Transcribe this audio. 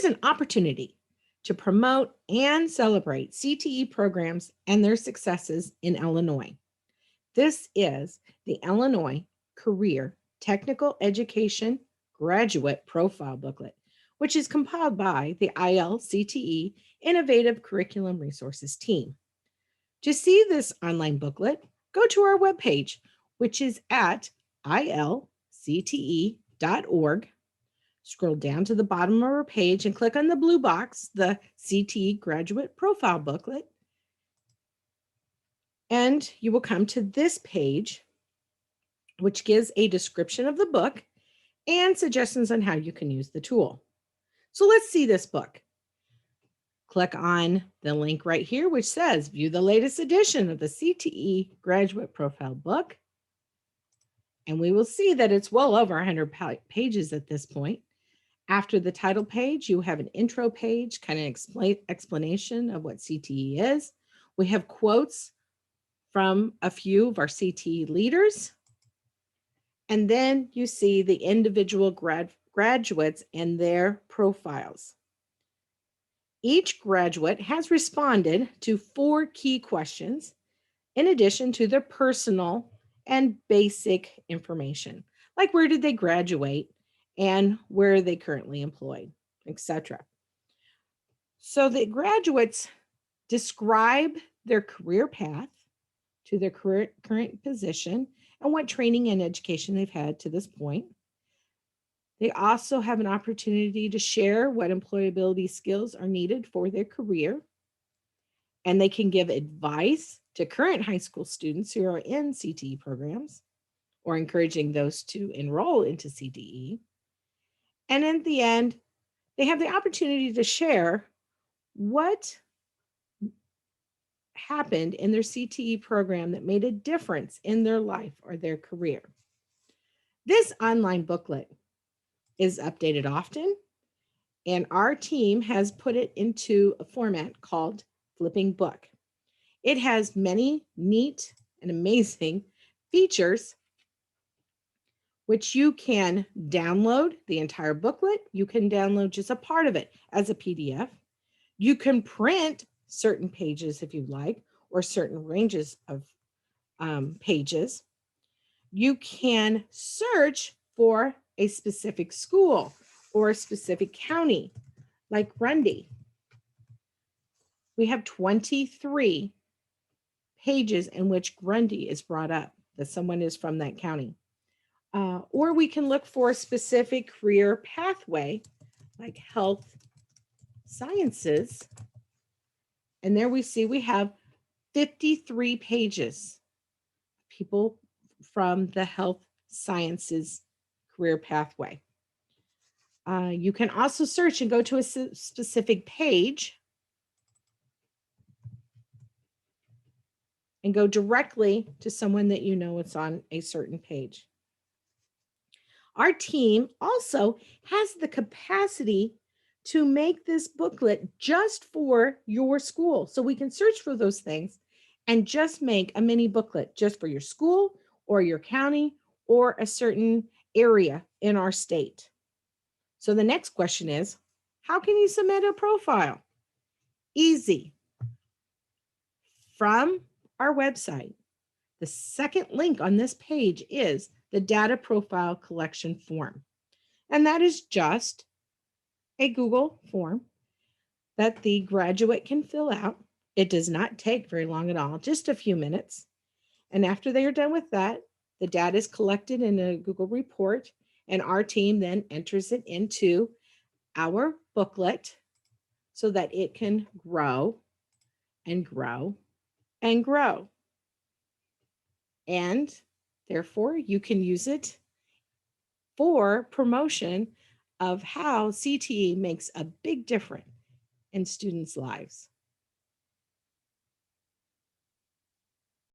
is an opportunity to promote and celebrate CTE programs and their successes in Illinois. This is the Illinois Career Technical Education Graduate Profile Booklet, which is compiled by the ILCTE Innovative Curriculum Resources team. To see this online booklet, go to our webpage, which is at ilcte.org. Scroll down to the bottom of our page and click on the blue box, the CTE Graduate Profile Booklet, and you will come to this page, which gives a description of the book and suggestions on how you can use the tool. So let's see this book. Click on the link right here, which says view the latest edition of the CTE Graduate Profile Book. And we will see that it's well over 100 pages at this point. After the title page, you have an intro page, kind of explanation of what CTE is. We have quotes from a few of our CTE leaders. And then you see the individual graduates and their profiles. Each graduate has responded to 4 key questions in addition to their personal and basic information, like where did they graduate and where are they currently employed, etc. So the graduates describe their career path to their current position and what training and education they've had to this point. They also have an opportunity to share what employability skills are needed for their career. And they can give advice to current high school students who are in CTE programs or encouraging those to enroll into CTE. And in the end, they have the opportunity to share what happened in their CTE program that made a difference in their life or their career. This online booklet is updated often, and our team has put it into a format called Flipping Book. It has many neat and amazing features, which you can download the entire booklet. You can download just a part of it as a PDF. You can print certain pages if you like, or certain ranges of pages. You can search for a specific school or a specific county, like Grundy. We have 23 pages in which Grundy is brought up, that someone is from that county. Or we can look for a specific career pathway, like health sciences. And there we see we have 53 pages, people from the health sciences career pathway. You can also search and go to a specific page and go directly to someone that you know is on a certain page. Our team also has the capacity to make this booklet just for your school. So we can search for those things and just make a mini booklet just for your school or your county or a certain area in our state. So the next question is, how can you submit a profile? Easy. From our website, the second link on this page is the data profile collection form. And that is just a Google form that the graduate can fill out. It does not take very long at all, just a few minutes. And after they are done with that, the data is collected in a Google report, and our team then enters it into our booklet so that it can grow and grow and grow. And therefore, you can use it for promotion of how CTE makes a big difference in students' lives.